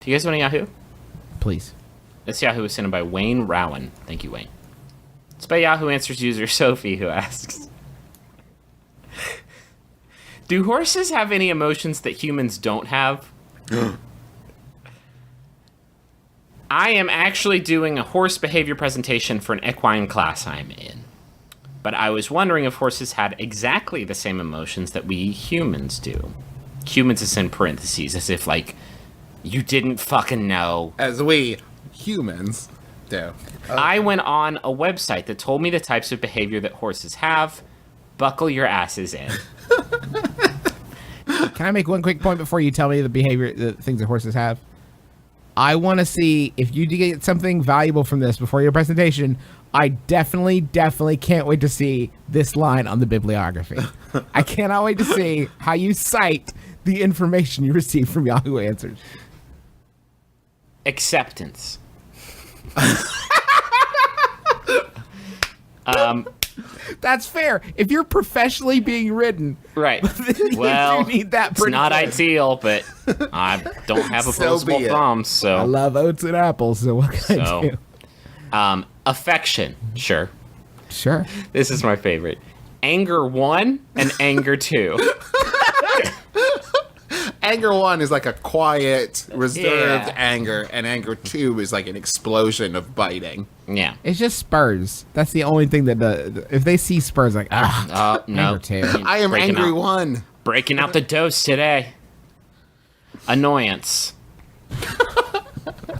Do you guys want a Yahoo? Please. This Yahoo was sent in by Wayne Rowan. Thank you, Wayne. It's by Yahoo Answers user Sophie, who asks, do horses have any emotions that humans don't have? I am actually doing a horse behavior presentation for an equine class I'm in. But I was wondering if horses had exactly the same emotions that we humans do. Humans is in parentheses, as if, like, you didn't fucking know. As we humans do. I went on a website that told me the types of behavior that horses have. Buckle your asses in. Can I make one quick point before you tell me the things that horses have? I want to see if you get something valuable from this before your presentation. I definitely can't wait to see this line on the bibliography. I cannot wait to see how you cite the information you received from Yahoo Answers. Acceptance. That's fair. If you're professionally being ridden, Right. Well, you need that it's pretty not close. ideal, but I don't have So opposable be it. thumbs, so. I love oats and apples, so what can I So, do? Affection. Sure. Sure. This is my favorite. Anger 1 and anger 2. Anger 1 is like a quiet, reserved Yeah. anger, and anger 2 is like an explosion of biting. Yeah. It's just spurs. That's the only thing that if they see spurs, like, No. anger two. I am Breaking angry out. 1. Breaking out the dose today. Annoyance.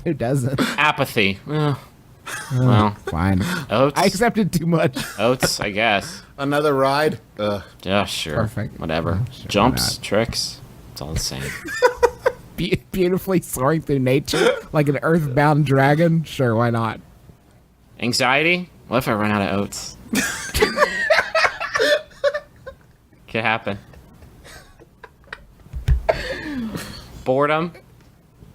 Who doesn't? Apathy. Well, Fine. oats. I accepted too much. Oats, I guess. Another ride? Ugh. Yeah, sure. Perfect. Whatever. Sure, Jumps, why not? tricks. It's all the same. Beautifully soaring through nature like an earthbound dragon. Sure, why not? Anxiety? What if I run out of oats? Could happen. Boredom?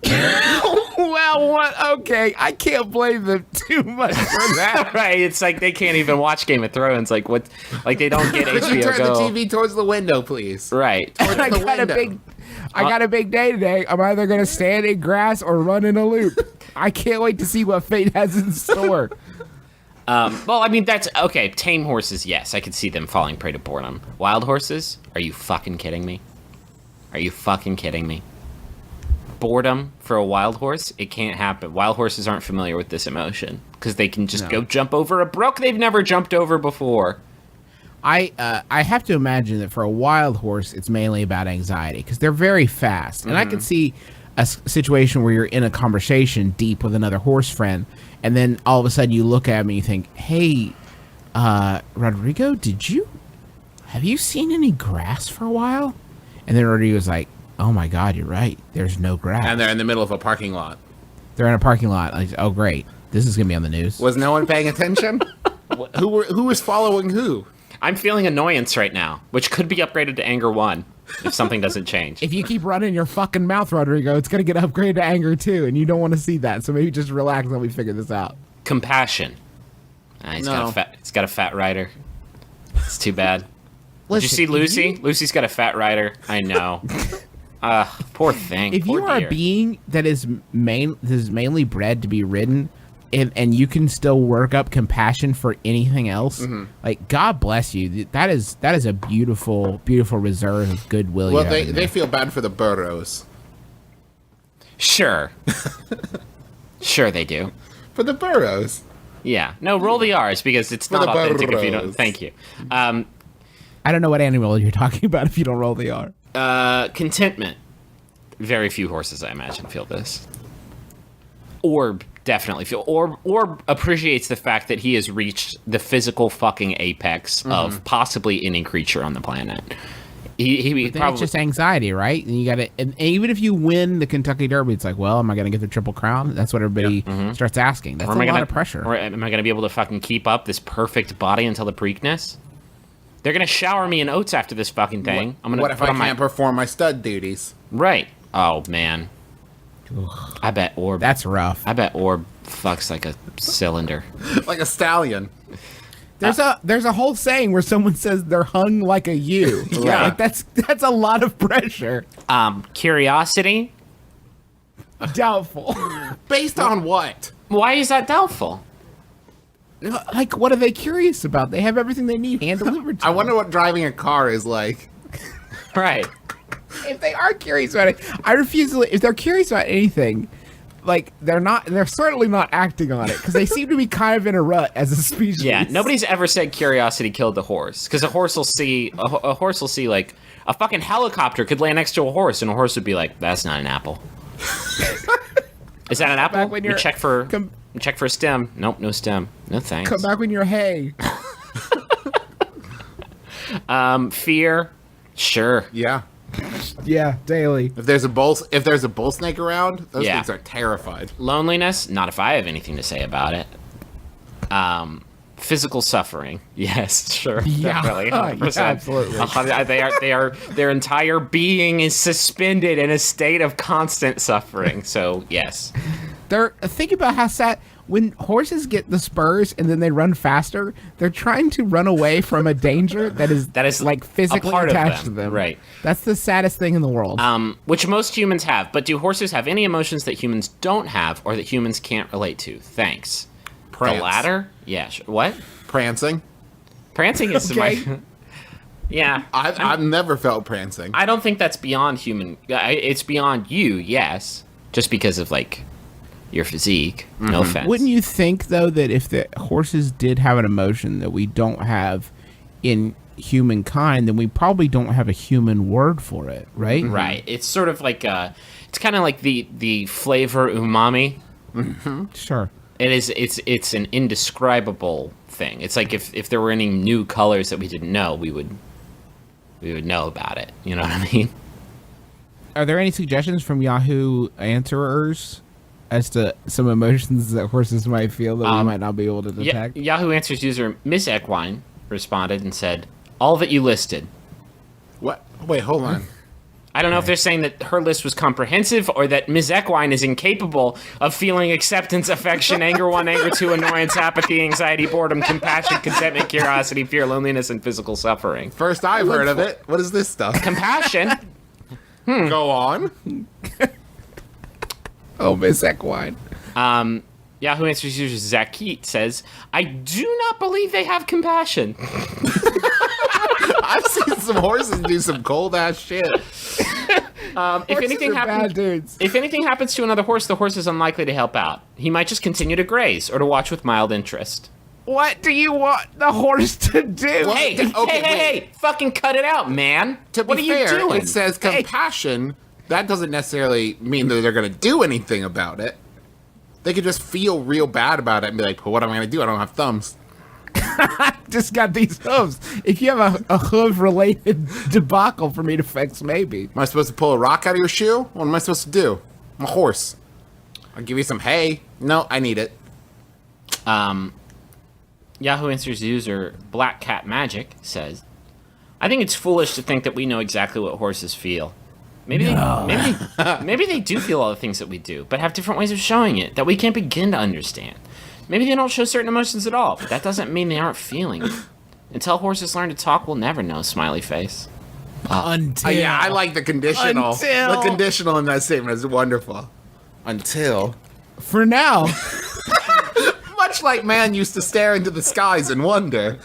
Well, what? Okay, I can't blame them too much for that. Right, it's like they can't even watch Game of Thrones. Like what? Like they don't get Could you HBO turn Go. the TV towards the window, please? Right. Towards I the got a big day today. I'm either gonna stand in grass or run in a loop. I can't wait to see what fate has in store. Well, I mean that's okay. Tame horses, yes, I could see them falling prey to boredom. Wild horses? Are you fucking kidding me? Are you fucking kidding me? Boredom for a wild horse? It can't happen. Wild horses aren't familiar with this emotion because they can just go jump over a brook they've never jumped over before. I have to imagine that for a wild horse, it's mainly about anxiety because they're very fast. And I can see a situation where you're in a conversation deep with another horse friend, and then all of a sudden you look at me and you think, "Hey, Rodrigo, have you seen any grass for a while?" And then Rodrigo's like, "Oh my God, you're right. There's no grass." And they're in the middle of a parking lot. They're in a parking lot. Like, oh great, this is gonna be on the news. Was no one paying attention? Who was following who? I'm feeling annoyance right now, which could be upgraded to anger 1 if something doesn't change. If you keep running your fucking mouth, Rodrigo, it's gonna get upgraded to anger too, and you don't want to see that. So maybe just relax while we figure this out. Compassion. He's No. got a fat rider. It's too bad. Did you Listen, see if Lucy? you- Lucy's got a fat rider. I know. Poor thing. If Poor you are dear. a being that is mainly bred to be ridden, and you can still work up compassion for anything else, like God bless you. That is a beautiful, beautiful reserve of goodwill. Well, you have in they there. feel bad for the burros. Sure. Sure they do. For the burros. Yeah. No, roll the R's because it's For not the authentic if you don't. burros. Thank you. I don't know what animal you're talking about if you don't roll the R. Contentment. Very few horses, I imagine, feel this. Orb definitely feel. Orb appreciates the fact that he has reached the physical fucking apex of possibly any creature on the planet. He Then probably it's just anxiety, right? And you gotta, and even if you win the Kentucky Derby, it's like, well, am I gonna get the Triple Crown? That's what everybody starts asking. That's Or am a I lot gonna, of pressure. Or am I going to be able to fucking keep up this perfect body until the Preakness? They're going to shower me in oats after this fucking thing. I'm gonna What if put I on my can't perform my stud duties? right. Oh man, I bet Orb. That's rough. I bet Orb fucks like a cylinder. Like a stallion. There's a whole saying where someone says they're hung like a U. Yeah. Like that's a lot of pressure. Curiosity. Doubtful. Based on what? Why is that doubtful? Like, what are they curious about? They have everything they need hand delivered to I them. wonder what driving a car is like. Right. If they are curious about it, I refuse to. If they're curious about anything, like they're certainly not acting on it because they seem to be kind of in a rut as a species. Yeah, nobody's ever said curiosity killed the horse, because a horse will see like a fucking helicopter could land next to a horse, and a horse would be like, "That's not an apple." Is that an apple? Back when We you're- check for a stem. Nope, no stem. No thanks. Come back when you're hay. Fear. Sure. Yeah. Yeah, daily. If there's a bull snake around, those Yeah. things are terrified. Loneliness. Not if I have anything to say about it. Physical suffering. Yes, sure. Yeah. Definitely. 100%. Yeah, absolutely. Their entire being is suspended in a state of constant suffering. So yes. Think about how sad when horses get the spurs and then they run faster. They're trying to run away from a danger that is like physically a part attached of to them. Right. That's the saddest thing in the world. Which most humans have. But do horses have any emotions that humans don't have or that humans can't relate to? Thanks. Prance. The latter? Yeah. What? Prancing. Prancing is Okay. my... Yeah. I've never felt prancing. I don't think that's beyond human. It's beyond you, yes. Just because of, like, your physique. No offense. Wouldn't you think though that if the horses did have an emotion that we don't have in humankind, then we probably don't have a human word for it, right? Right. It's sort of like it's kind of like the flavor umami. Sure. It's an indescribable thing. It's like if there were any new colors that we didn't know, we would know about it. You know what I mean? Are there any suggestions from Yahoo answerers as to some emotions that horses might feel that we might not be able to detect? Yahoo Answers user Miss Equine responded and said, "All that you listed." What? Wait, hold on. I don't know if they're saying that her list was comprehensive or that Ms. Equine is incapable of feeling acceptance, affection, anger 1, anger 2, annoyance, apathy, anxiety, boredom, compassion, contentment, curiosity, fear, loneliness, and physical suffering. First I've heard of it. What is this stuff? Compassion? Go on. Oh, Miss Equine. Yahoo Answers user Zakit says, "I do not believe they have compassion." I've seen some horses do some cold ass shit. If anything are bad happens, dudes. if anything happens to another horse, the horse is unlikely to help out. He might just continue to graze or to watch with mild interest. What do you want the horse to do? Hey, Okay, hey, fucking cut it out, man. To what be are you fair, doing? it says compassion. That doesn't necessarily mean that they're going to do anything about it. They could just feel real bad about it and be like, well, what am I going to do? I don't have thumbs. Just got these hooves. If you have a hoof-related debacle for me to fix, maybe. Am I supposed to pull a rock out of your shoe? What am I supposed to do? I'm a horse. I'll give you some hay. No, I need it. Yahoo Answers user Black Cat Magic says, "I think it's foolish to think that we know exactly what horses feel. Maybe maybe they do feel all the things that we do, but have different ways of showing it that we can't begin to understand. Maybe they don't show certain emotions at all, but that doesn't mean they aren't feeling it. Until horses learn to talk, we'll never know." Smiley face. Until. Yeah, I like the conditional. Until. The conditional in that statement is wonderful. Until. For now, Much like man used to stare into the skies and wonder.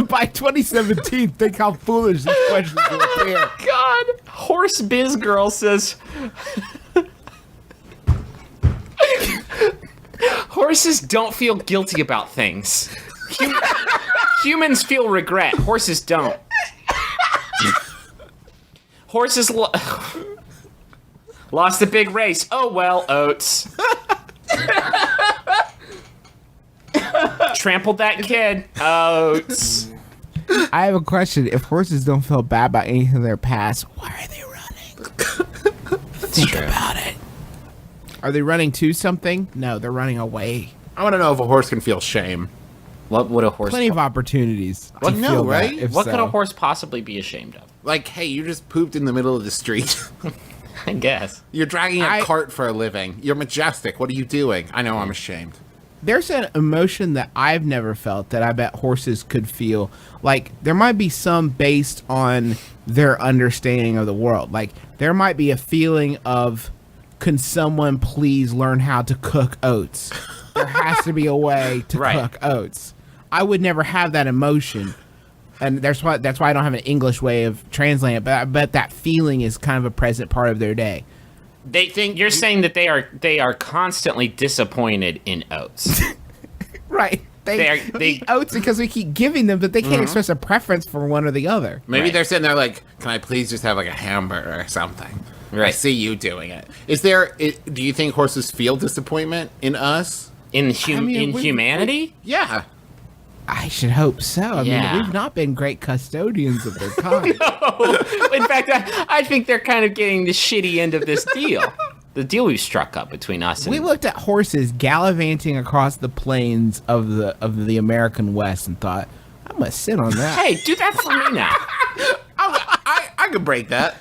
by 2017, think how foolish these questions will appear. God, Horse Biz Girl says, "Horses don't feel guilty about things. Humans feel regret. Horses don't. Horses lost the big race. Oh well, Oats. Trampled that kid. Oats." I have a question. If horses don't feel bad about anything in their past, why are they running? Think about it. Are they running to something? No, they're running away. I want to know if a horse can feel shame. What would a horse? Plenty of opportunities. Well, to no, feel right? That, if What so. could a horse possibly be ashamed of? Like, hey, you just pooped in the middle of the street. I guess. You're dragging a I- cart for a living. You're majestic. What are you doing? I know I'm ashamed. There's an emotion that I've never felt that I bet horses could feel. Like, there might be some based on their understanding of the world. Like, there might be a feeling of can someone please learn how to cook oats? There has to be a way to cook oats. I would never have that emotion. And that's why I don't have an English way of translating it, but I bet that feeling is kind of a present part of their day. You're saying that they are constantly disappointed in oats. Right. They eat oats because we keep giving them, but they can't express a preference for one or the other. Maybe they're sitting there like, can I please just have like a hamburger or something? Right. I see you doing it. Do you think horses feel disappointment in us? In humanity? Yeah. I should hope so. I mean, we've not been great custodians of their kind. No. In fact, I think they're kind of getting the shitty end of this deal. The deal we've struck up between us and... We looked at horses gallivanting across the plains of the American West and thought, I'm going to sit on that. Hey, do that for me now. I could break that.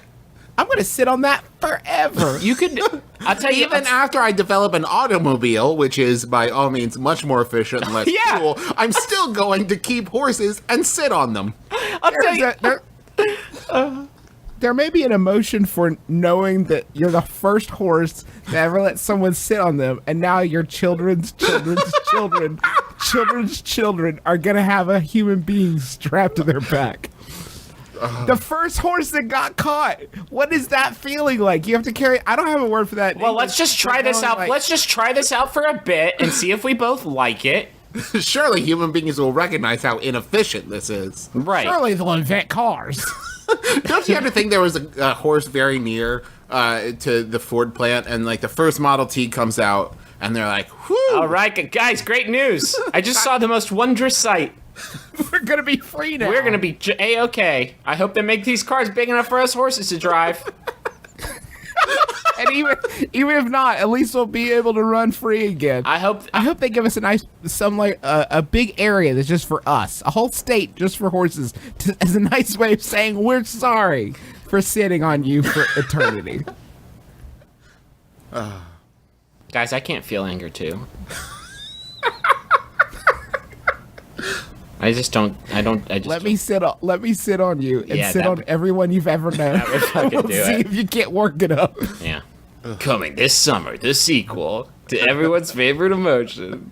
I'm going to sit on that forever. You could... I'll tell you... Even after I develop an automobile, which is by all means much more efficient and less fuel, I'm still going to keep horses and sit on them. I'll tell you... There may be an emotion for knowing that you're the first horse to ever let someone sit on them, and now your children's children are going to have a human being strapped to their back. The first horse that got caught. What is that feeling like? You have to carry... I don't have a word for that. Well, let's just try this out. Let's just try this out for a bit and see if we both like it. Surely human beings will recognize how inefficient this is. Right. Surely they'll invent cars. Don't you ever think there was a horse very near to the Ford plant, and like the first Model T comes out, and they're like, whew. All right, guys, great news. I just saw the most wondrous sight. We're going to be free now. We're going to be A-okay. I hope they make these cars big enough for us horses to drive. And even if not, at least we'll be able to run free again. I hope they give us a big area that's just for us, a whole state just for horses, as a nice way of saying we're sorry for sitting on you for eternity. Guys, I can't feel anger too. I just let me sit on you and sit on everyone you've ever known. That would fucking we'll see if you can't work it up. Yeah. Coming this summer, the sequel to everyone's favorite emotion.